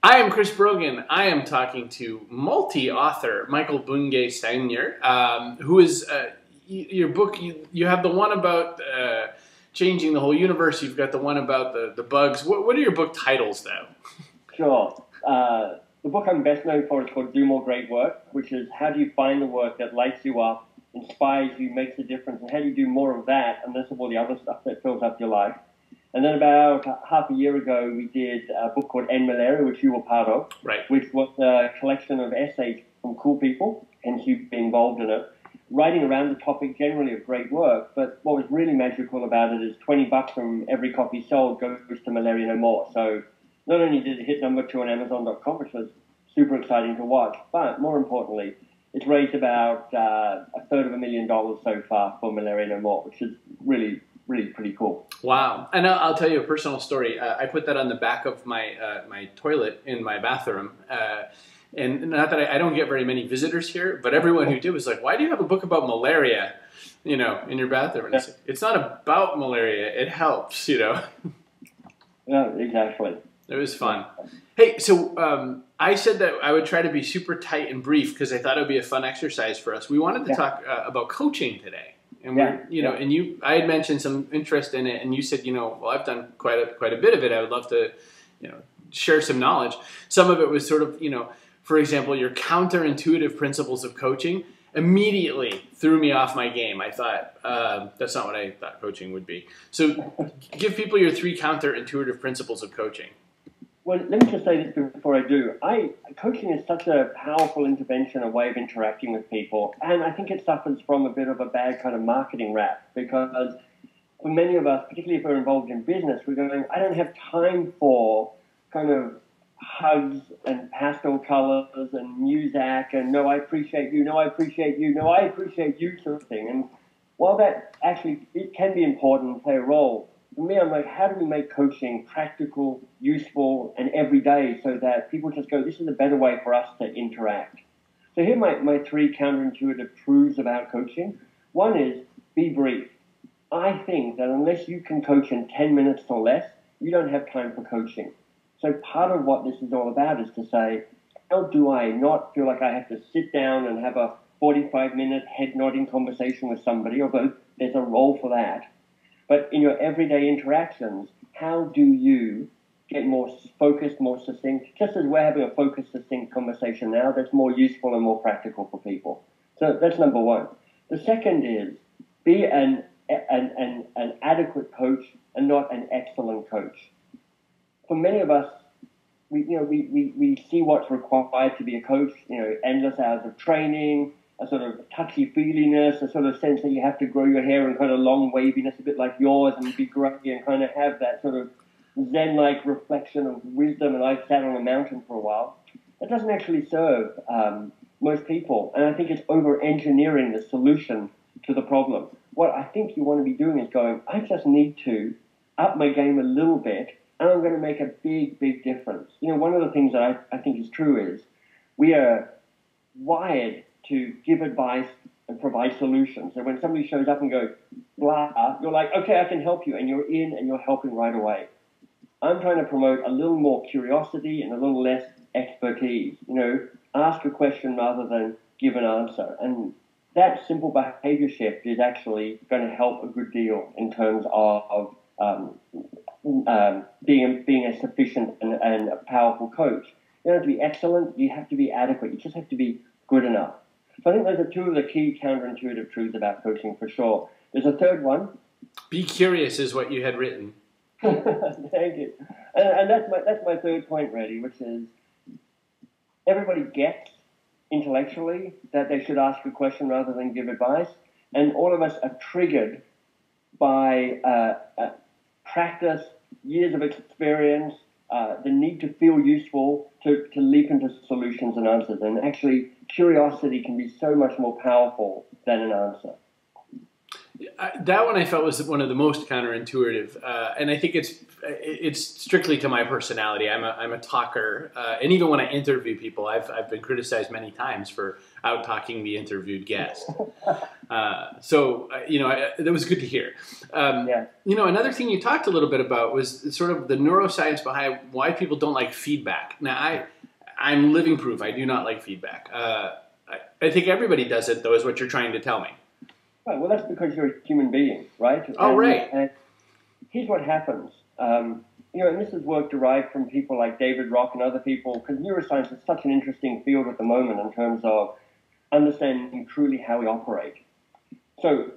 I am Chris Brogan. I am talking to multi-author Michael Bungay Stanier, who is your book. You have the one about changing the whole universe. You've got the one about the bugs. What are your book titles, though? Sure. The book I'm best known for is called Do More Great Work, which is how do you find the work that lights you up, inspires you, makes a difference, and how do you do more of that and less of all the other stuff that fills up your life. And then about half a year ago, we did a book called End Malaria, which you were part of, Right. which was a collection of essays from cool people, hence you've been involved in it, writing around the topic generally of great work. But what was really magical about it is $20 from every copy sold goes to Malaria No More. So not only did it hit number 2 on Amazon.com, which was super exciting to watch, but more importantly, it's raised about $250,000 so far for Malaria No More, which is really pretty cool. Wow. And I'll tell you a personal story. I put that on the back of my my toilet in my bathroom. And not that I don't get very many visitors here, but everyone who did was like, why do you have a book about malaria, in your bathroom? And it's not about malaria. It helps, Yeah, exactly. It was fun. Hey, so I said that I would try to be super tight and brief because I thought it would be a fun exercise for us. We wanted to talk about coaching today. And I had mentioned some interest in it, and you said, well, I've done quite a bit of it. I would love to, share some knowledge. Some of it was sort of, for example, your counterintuitive principles of coaching immediately threw me off my game. I thought that's not what I thought coaching would be. So, give people your 3 counterintuitive principles of coaching. Well, let me just say this before I do. Coaching is such a powerful intervention, a way of interacting with people, and I think it suffers from a bit of a bad kind of marketing rap because for many of us, particularly if we're involved in business, we're going, I don't have time for kind of hugs and pastel colors and Muzak and no, I appreciate you, no, I appreciate you, no, I appreciate you sort of thing. And while that actually, it can be important and play a role, for me, I'm like, how do we make coaching practical, useful, and everyday so that people just go, this is a better way for us to interact? So here are my 3 counterintuitive truths about coaching. One is, be brief. I think that unless you can coach in 10 minutes or less, you don't have time for coaching. So part of what this is all about is to say, how do I not feel like I have to sit down and have a 45-minute head-nodding conversation with somebody, although there's a role for that. But in your everyday interactions, how do you get more focused, more succinct? Just as we're having a focused, succinct conversation now, that's more useful and more practical for people. So that's number 1. The second is be an adequate coach and not an excellent coach. For many of us, we see what's required to be a coach. Endless hours of training, a sort of touchy-feeliness, a sort of sense that you have to grow your hair in kind of long waviness, a bit like yours, and be grumpy and kind of have that sort of Zen-like reflection of wisdom, and I've sat on a mountain for a while. That doesn't actually serve most people, and I think it's over-engineering the solution to the problem. What I think you want to be doing is going, I just need to up my game a little bit, and I'm going to make a big difference. One of the things that I think is true is we are wired to give advice and provide solutions. So when somebody shows up and goes, blah, you're like, okay, I can help you. And you're in and you're helping right away. I'm trying to promote a little more curiosity and a little less expertise. Ask a question rather than give an answer. And that simple behavior shift is actually going to help a good deal in terms of being a sufficient and a powerful coach. You don't have to be excellent. You have to be adequate. You just have to be good enough. So I think those are 2 of the key counterintuitive truths about coaching for sure. There's a third one. Be curious is what you had written. Thank you. And that's my third point, really, which is everybody gets intellectually that they should ask a question rather than give advice. And all of us are triggered by practice, years of experience, the need to feel useful, to leap into solutions and answers. And actually, curiosity can be so much more powerful than an answer. That one I felt was one of the most counterintuitive, and I think it's strictly to my personality. I'm a talker, and even when I interview people, I've been criticized many times for out talking the interviewed guest. So that was good to hear. Another thing you talked a little bit about was sort of the neuroscience behind why people don't like feedback. Now I'm living proof I do not like feedback. I think everybody does it though, is what you're trying to tell me. Right, well, that's because you're a human being, right? Right. And here's what happens. And this is work derived from people like David Rock and other people, because neuroscience is such an interesting field at the moment in terms of understanding truly how we operate. So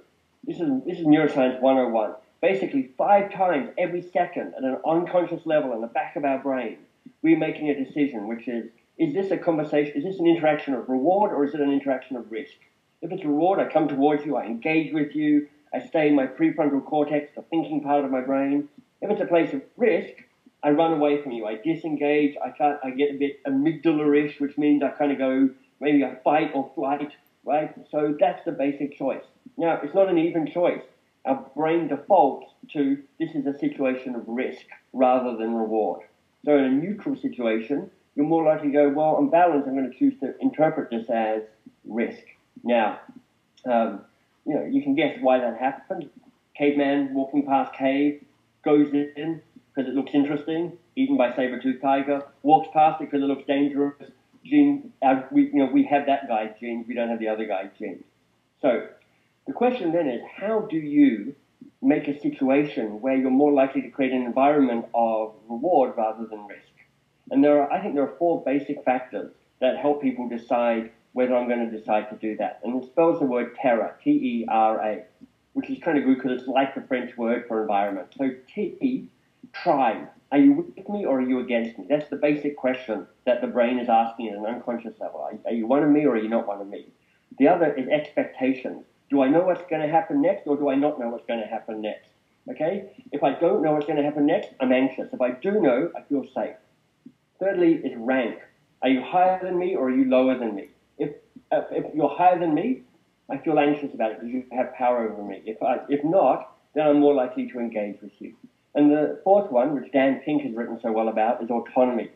this is neuroscience 101. Basically, 5 times every second at an unconscious level in the back of our brain, we're making a decision, which is this a conversation, is this an interaction of reward or is it an interaction of risk? If it's reward, I come towards you, I engage with you, I stay in my prefrontal cortex, the thinking part of my brain. If it's a place of risk, I run away from you, I disengage, I get a bit amygdala-ish, which means I kind of go maybe a fight or flight, right? So that's the basic choice. Now, it's not an even choice. Our brain defaults to this is a situation of risk rather than reward. So in a neutral situation, you're more likely to go, well, on balance, I'm going to choose to interpret this as risk. Now, you can guess why that happened. Caveman walking past cave, goes in because it looks interesting, eaten by saber-toothed tiger, walks past it because it looks dangerous. Gene, we have that guy's genes, we don't have the other guy's genes. So the question then is, how do you make a situation where you're more likely to create an environment of reward rather than risk? And I think there are 4 basic factors that help people decide whether I'm going to decide to do that. And it spells the word terra, T-E-R-A, which is kind of good because it's like the French word for environment. So T, tribe. Are you with me or are you against me? That's the basic question that the brain is asking at an unconscious level. Are you one of me or are you not one of me? The other is expectations. Do I know what's going to happen next or do I not know what's going to happen next? Okay? If I don't know what's going to happen next, I'm anxious. If I do know, I feel safe. Thirdly is rank. Are you higher than me or are you lower than me? If you're higher than me, I feel anxious about it because you have power over me. If not, then I'm more likely to engage with you. And the 4th one, which Dan Pink has written so well about, is autonomy.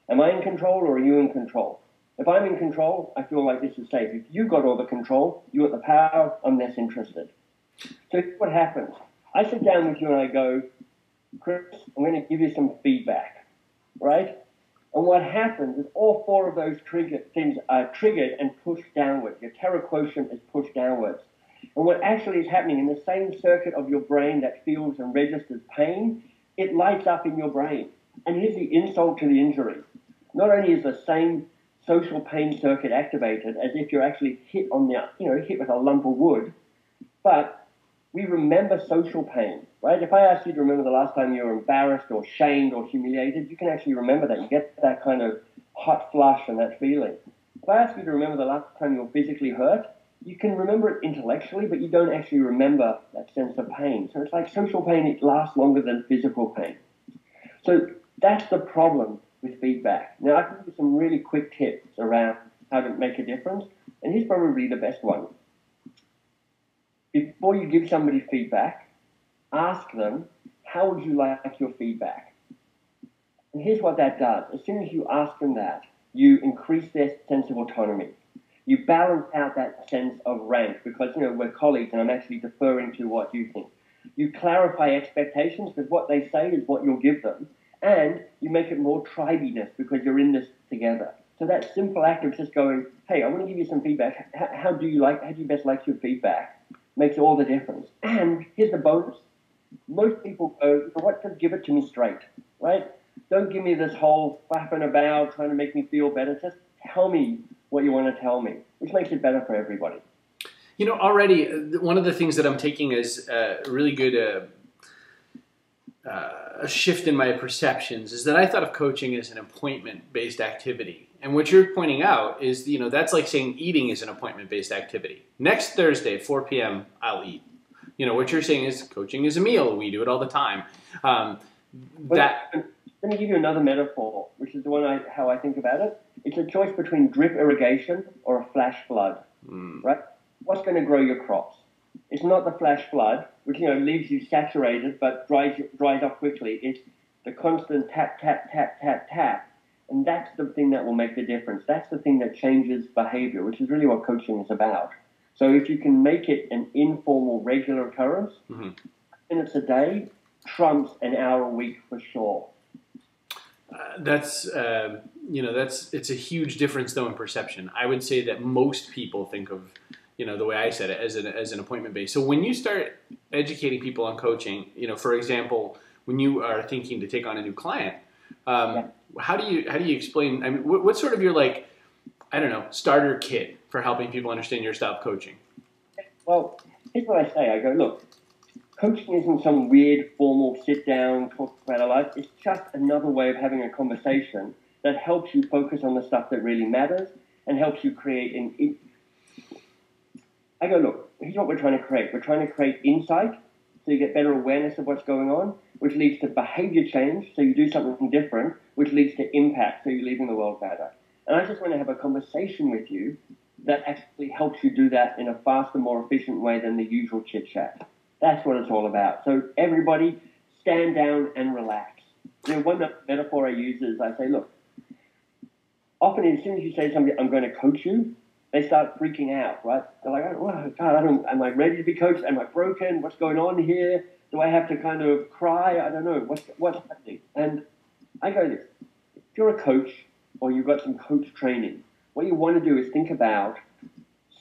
Am I in control or are you in control? If I'm in control, I feel like this is safe. If you got all the control, you got the power, I'm less interested. So here's what happens. I sit down with you and I go, Chris, I'm going to give you some feedback, right? And what happens is all 4 of those things are triggered and pushed downwards. Your terror quotient is pushed downwards. And what actually is happening in the same circuit of your brain that feels and registers pain, it lights up in your brain. And here's the insult to the injury. Not only is the same social pain circuit activated as if you're actually hit with a lump of wood, but we remember social pain, right? If I ask you to remember the last time you were embarrassed or shamed or humiliated, you can actually remember that. You get that kind of hot flush and that feeling. If I ask you to remember the last time you were physically hurt, you can remember it intellectually, but you don't actually remember that sense of pain. So it's like social pain, it lasts longer than physical pain. So that's the problem with feedback. Now, I can give you some really quick tips around how to make a difference, and here's probably the best one. Before you give somebody feedback, ask them, how would you like your feedback? And here's what that does. As soon as you ask them that, you increase their sense of autonomy. You balance out that sense of rank because, we're colleagues and I'm actually deferring to what you think. You clarify expectations because what they say is what you'll give them. And you make it more tribiness because you're in this together. So that simple act of just going, hey, I want to give you some feedback. How do you best like your feedback? Makes all the difference. And here's the bonus. Most people go, what, just give it to me straight, right? Don't give me this whole flapping about, trying to make me feel better. Just tell me what you want to tell me, which makes it better for everybody. Already, one of the things that I'm taking is really good a shift in my perceptions is that I thought of coaching as an appointment-based activity. And what you're pointing out is, that's like saying eating is an appointment-based activity. Next Thursday, 4 p.m., I'll eat. What you're saying is coaching is a meal. We do it all the time. Let me give you another metaphor, which is the one how I think about it. It's a choice between drip irrigation or a flash flood, right? What's going to grow your crops? It's not the flash flood, which leaves you saturated but dries off quickly. It's the constant tap, tap, tap, tap, tap. And that's the thing that will make the difference. That's the thing that changes behavior, which is really what coaching is about. So if you can make it an informal, regular occurrence, minutes a day trumps an hour a week for sure. It's a huge difference though in perception. I would say that most people think of, the way I said it, as an appointment based. So when you start educating people on coaching, for example, when you are thinking to take on a new client, how do you explain? I mean, what's sort of your starter kit for helping people understand your style of coaching? Well, here's what I say. I go, look, coaching isn't some weird formal sit down talk about our life. It's just another way of having a conversation that helps you focus on the stuff that really matters and helps you create I go, look, here's what we're trying to create. We're trying to create insight so you get better awareness of what's going on, which leads to behavior change, so you do something different, which leads to impact, so you're leaving the world better. And I just want to have a conversation with you that actually helps you do that in a faster, more efficient way than the usual chit-chat. That's what it's all about. So everybody stand down and relax. One metaphor I use is I say, look, often as soon as you say to somebody, I'm going to coach you, they start freaking out, right? They're like, oh, God, am I ready to be coached? Am I broken? What's going on here? Do I have to kind of cry? I don't know. What's happening? And I go this. If you're a coach or you've got some coach training, what you want to do is think about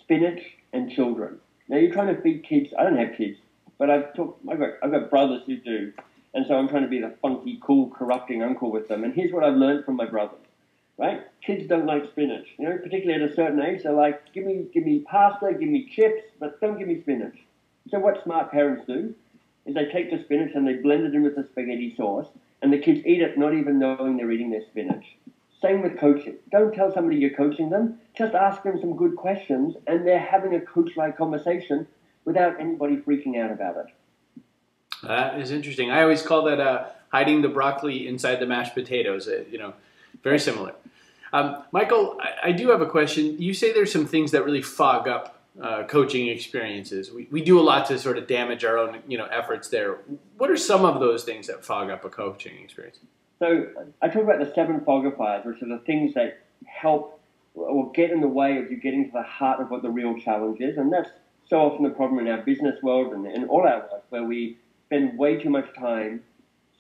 spinach and children. Now, you're trying to feed kids. I don't have kids, but I've got brothers who do. And so I'm trying to be the funky, cool, corrupting uncle with them. And here's what I've learned from my brothers. Right? Kids don't like spinach. Particularly at a certain age, they're like, give me pasta, give me chips, but don't give me spinach. So what smart parents do is they take the spinach and they blend it in with the spaghetti sauce, and the kids eat it not even knowing they're eating their spinach. Same with coaching. Don't tell somebody you're coaching them. Just ask them some good questions, and they're having a coach-like conversation without anybody freaking out about it. That is interesting. I always call that hiding the broccoli inside the mashed potatoes. Very similar. Michael, I do have a question. You say there's some things that really fog up coaching experiences. We do a lot to sort of damage our own efforts there. What are some of those things that fog up a coaching experience? So I talk about the 7 foggifiers, which are the things that help or get in the way of you getting to the heart of what the real challenge is. And that's so often the problem in our business world and in all our life, where we spend way too much time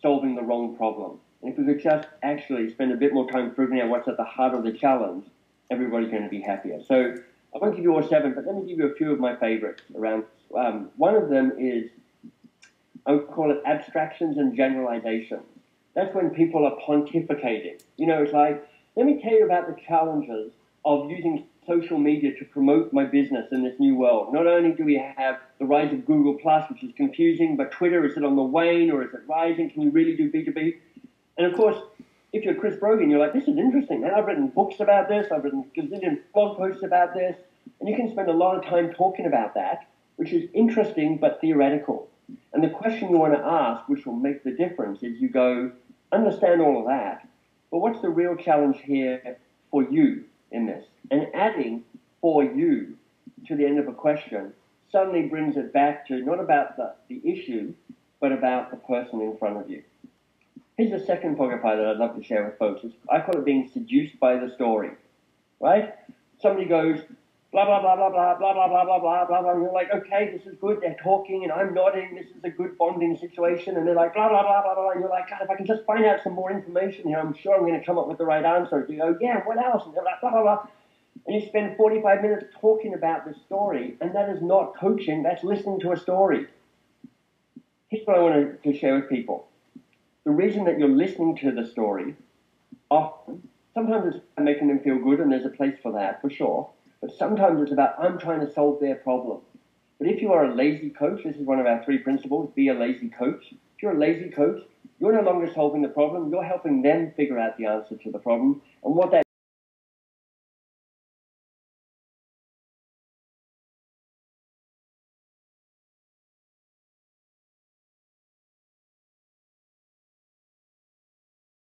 solving the wrong problem. And if we could just actually spend a bit more time figuring out what's at the heart of the challenge, everybody's going to be happier. So I won't give you all 7, but let me give you a few of my favorites around. One of them is, I would call it abstractions and generalizations. That's when people are pontificating. It's like, let me tell you about the challenges of using social media to promote my business in this new world. Not only do we have the rise of Google+, which is confusing, but Twitter, is it on the wane or is it rising? Can you really do B2B? And of course, if you're Chris Brogan, you're like, this is interesting, man. I've written books about this. I've written gazillion blog posts about this. And you can spend a lot of time talking about that, which is interesting but theoretical. And the question you want to ask, which will make the difference, is you go, understand all of that, but what's the real challenge here for you in this? And adding for you to the end of a question suddenly brings it back to not about the issue, but about the person in front of you. Here's the second foggifier that I'd love to share with folks. I call it being seduced by the story, right? Somebody goes, blah, blah, blah, blah, blah, blah, blah, blah, blah, blah, blah, blah, and you're like, okay, this is good. They're talking, and I'm nodding. This is a good bonding situation. And they're like, blah, blah, blah, blah, blah, and you're like, God, if I can just find out some more information here, I'm sure I'm going to come up with the right answer. You go, yeah, what else? And they're like, blah, blah, blah. And you spend 45 minutes talking about the story, and that is not coaching. That's listening to a story. Here's what I want to share with people. The reason that you're listening to the story, often, sometimes it's making them feel good, and there's a place for that, for sure. But sometimes it's about, I'm trying to solve their problem. But if you are a lazy coach, this is one of our 3 principles, be a lazy coach. If you're a lazy coach, you're no longer solving the problem, you're helping them figure out the answer to the problem. And what that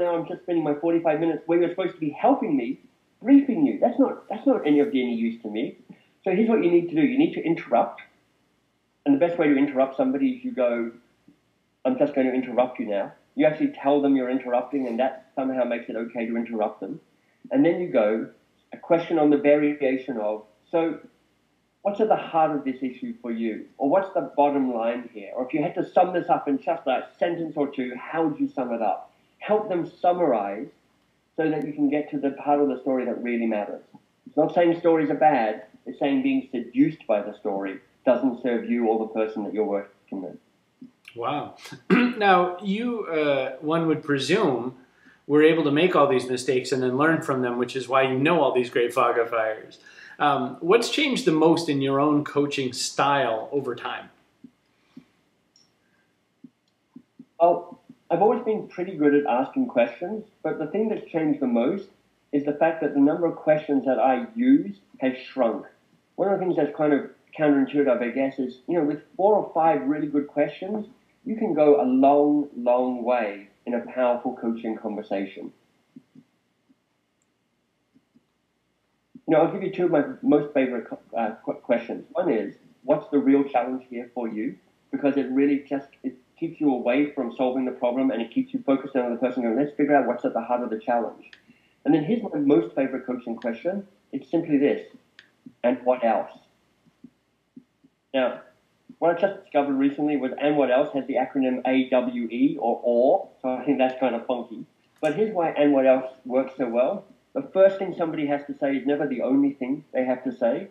now I'm just spending my 45 minutes where you're supposed to be helping me, briefing you. That's not any use to me. So here's what you need to do. You need to interrupt. And the best way to interrupt somebody is you go, I'm just going to interrupt you now. You actually tell them you're interrupting, and that somehow makes it okay to interrupt them. And then you go, a question on the variation of, so what's at the heart of this issue for you? Or what's the bottom line here? Or if you had to sum this up in just a sentence or two, how would you sum it up? Help them summarize so that you can get to the part of the story that really matters. It's not saying stories are bad. It's saying being seduced by the story doesn't serve you or the person that you're working with. Wow. Now, you, one would presume, were able to make all these mistakes and then learn from them, which is why you know all these great fog of fires. What's changed the most in your own coaching style over time? Oh, I've always been pretty good at asking questions, but the thing that's changed the most is the fact that the number of questions that I use has shrunk. One of the things that's kind of counterintuitive, I guess, is, with 4 or 5 really good questions, you can go a long, long way in a powerful coaching conversation. I'll give you 2 of my most favorite questions. One is, what's the real challenge here for you? Because it really it keeps you away from solving the problem, and it keeps you focused on the person going, let's figure out what's at the heart of the challenge. And then here's my most favorite coaching question. It's simply this, and what else? Now, what I just discovered recently was and what else has the acronym AWE or, so I think that's kind of funky. But here's why and what else works so well. The first thing somebody has to say is never the only thing they have to say.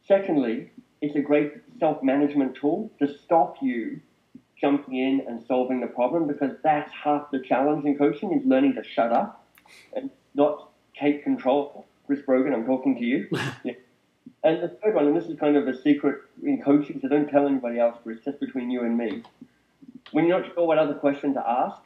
Secondly, it's a great self-management tool to stop you jumping in and solving the problem, because that's half the challenge in coaching, is learning to shut up and not take control. Chris Brogan, I'm talking to you. Yeah. And the third one, and this is kind of a secret in coaching, so don't tell anybody else, Chris, just between you and me. When you're not sure what other question to ask,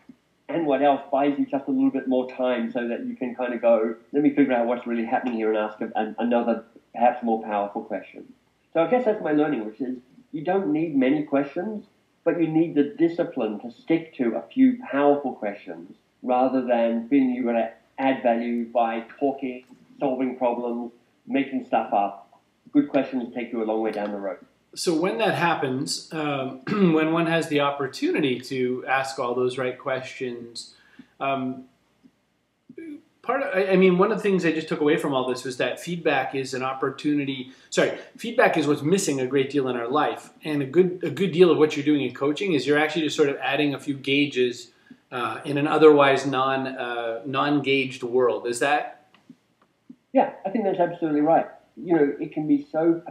and what else buys you just a little bit more time so that you can kind of go, let me figure out what's really happening here and ask another, perhaps more powerful question. So I guess that's my learning, which is you don't need many questions, but you need the discipline to stick to a few powerful questions rather than feeling you're going to add value by talking, solving problems, making stuff up. Good questions take you a long way down the road. So when that happens, when one has the opportunity to ask all those right questions, one of the things I just took away from all this was that feedback is an opportunity. Feedback is what's missing a great deal in our life, and a good deal of what you're doing in coaching is you're actually just sort of adding a few gauges in an otherwise non-gauged world. Is that? Yeah, I think that's absolutely right. It can be so.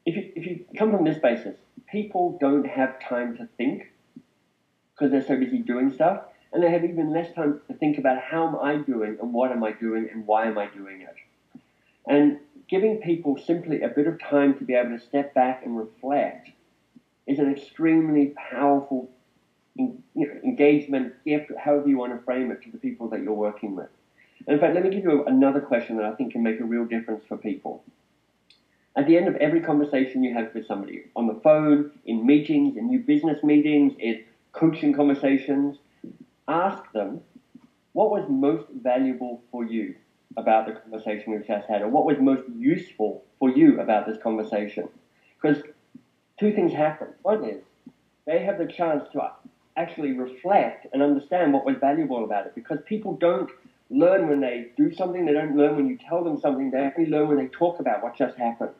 If you come from this basis, people don't have time to think because they're so busy doing stuff, and they have even less time to think about how am I doing and what am I doing and why am I doing it. And giving people simply a bit of time to be able to step back and reflect is an extremely powerful engagement gift, however you want to frame it, to the people that you're working with. And in fact, let me give you another question that I think can make a real difference for people. At the end of every conversation you have with somebody, on the phone, in meetings, in new business meetings, in coaching conversations, ask them, what was most valuable for you about the conversation we've just had, or what was most useful for you about this conversation? Because 2 things happen. One is they have the chance to actually reflect and understand what was valuable about it, because people don't learn when they do something, they don't learn when you tell them something, they only learn when they talk about what just happened.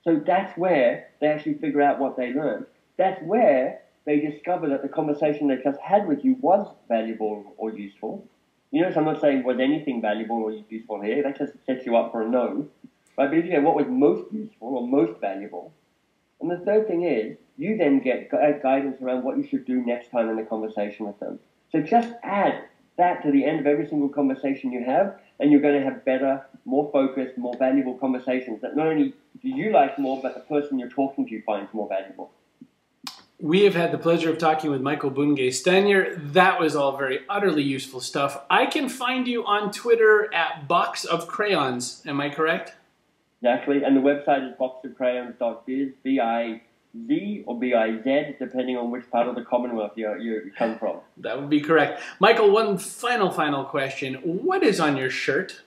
So that's where they actually figure out what they learned. That's where they discover that the conversation they just had with you was valuable or useful. So I'm not saying was anything valuable or useful here, that just sets you up for a no. But what was most useful or most valuable. And the third thing is, you then get guidance around what you should do next time in the conversation with them. So just add that to the end of every single conversation you have, and you're going to have better, more focused, more valuable conversations that not only do you like more, but the person you're talking to finds more valuable. We have had the pleasure of talking with Michael Bungay. Stanier, that was all very utterly useful stuff. I can find you on Twitter at Box of Crayons. Am I correct? Exactly, and the website is boxofcrayons.biz, B-I-Z or B-I-Z, depending on which part of the Commonwealth you come from. That would be correct. Michael, one final question. What is on your shirt?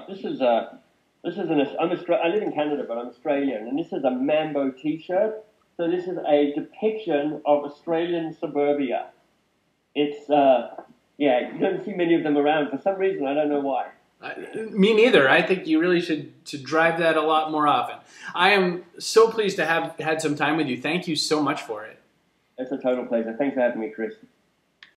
This is the This is I live in Canada, but I'm Australian, and this is a Mambo T-shirt. So this is a depiction of Australian suburbia. It's yeah, you don't see many of them around for some reason. I don't know why. Me neither. I think you really should drive that a lot more often. I am so pleased to have had some time with you. Thank you so much for it. It's a total pleasure. Thanks for having me, Chris.